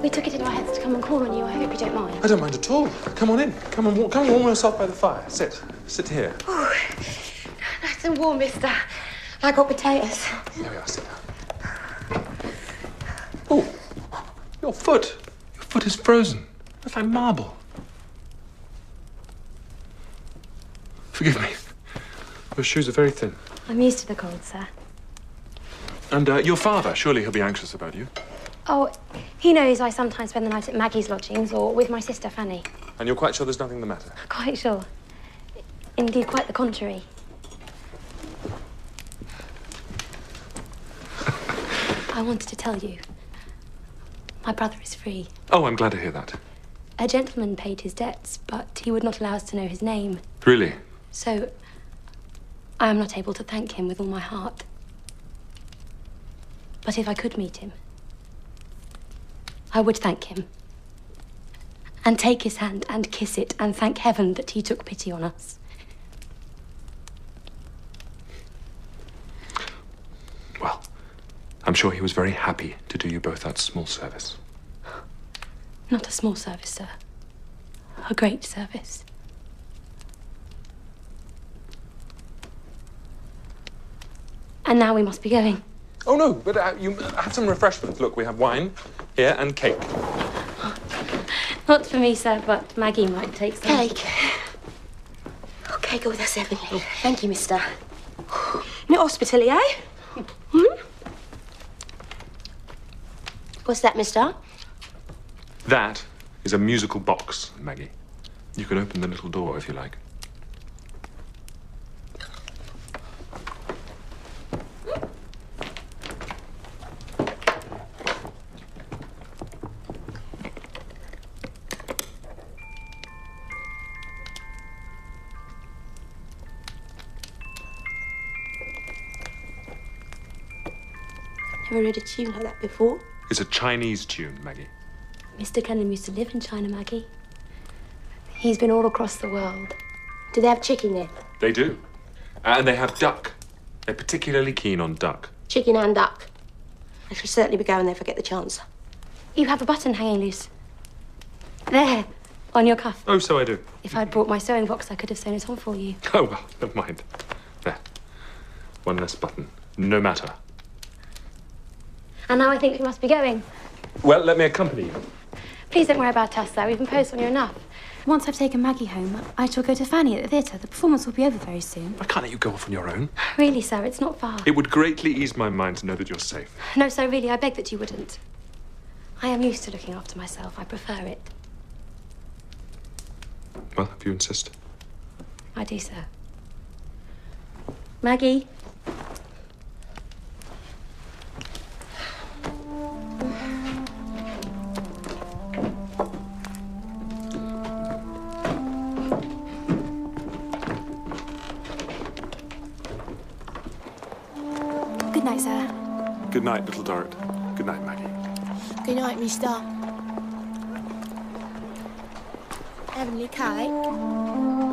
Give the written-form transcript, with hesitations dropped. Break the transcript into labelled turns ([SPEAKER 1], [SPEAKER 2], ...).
[SPEAKER 1] We took it into our heads to come and call on you. I hope you don't mind.
[SPEAKER 2] I don't mind at all. Come on in. Come and warm yourself by the fire. Sit. Sit here.
[SPEAKER 1] Oh, nice and warm, mister. Like hot potatoes.
[SPEAKER 2] There we are. Sit down. Oh, your foot. Your foot is frozen. It's like marble. Forgive me. Your shoes are very thin.
[SPEAKER 1] I'm used to the cold, sir.
[SPEAKER 2] And your father, surely he'll be anxious about you.
[SPEAKER 1] Oh, he knows I sometimes spend the night at Maggie's lodgings or with my sister, Fanny.
[SPEAKER 2] And you're quite sure there's nothing the matter?
[SPEAKER 1] Quite sure. Indeed, quite the contrary. I wanted to tell you. My brother is free.
[SPEAKER 2] Oh, I'm glad to hear that.
[SPEAKER 1] A gentleman paid his debts, but he would not allow us to know his name.
[SPEAKER 2] Really?
[SPEAKER 1] So, I am not able to thank him with all my heart. But if I could meet him, I would thank him. And take his hand and kiss it and thank heaven that he took pity on us.
[SPEAKER 2] Well, I'm sure he was very happy to do you both that small service.
[SPEAKER 1] Not a small service, sir. A great service. And now we must be going.
[SPEAKER 2] Oh, no, but you have some refreshments. Look, we have wine here and cake.
[SPEAKER 1] Not for me, sir, but Maggie might take some.
[SPEAKER 3] Cake. Oh, cake with us, Emily. Thank you, mister. New hospital, eh? What's that, mister?
[SPEAKER 2] That is a musical box, Maggie. You can open the little door if you like.
[SPEAKER 3] Never heard a tune like that before.
[SPEAKER 2] It's a Chinese tune, Maggie.
[SPEAKER 1] Mr. Cunningham used to live in China, Maggie. He's been all across the world.
[SPEAKER 3] Do they have chicken there?
[SPEAKER 2] They do. And they have duck. They're particularly keen on duck.
[SPEAKER 3] Chicken and duck. I shall certainly be going there if I get the chance.
[SPEAKER 1] You have a button hanging loose. There, on your cuff.
[SPEAKER 2] Oh, so I do.
[SPEAKER 1] If I'd brought my sewing box, I could have sewn it on for you.
[SPEAKER 2] Oh, well, never mind. There. One less button. No matter.
[SPEAKER 1] And now I think we must be going.
[SPEAKER 2] Well, let me accompany you.
[SPEAKER 1] Please don't worry about us, sir. We've imposed on you enough.
[SPEAKER 4] Once I've taken Maggie home, I shall go to Fanny at the theatre. The performance will be over very soon.
[SPEAKER 2] I can't let you go off on your own.
[SPEAKER 1] Really, sir, it's not far.
[SPEAKER 2] It would greatly ease my mind to know that you're safe.
[SPEAKER 1] No, sir, really, I beg that you wouldn't. I am used to looking after myself. I prefer it.
[SPEAKER 2] Well, if you insist.
[SPEAKER 1] I do, sir. Maggie.
[SPEAKER 4] Good night, sir.
[SPEAKER 2] Good night, little Dorrit. Good night, Maggie.
[SPEAKER 3] Good night, mister. Heavenly cake.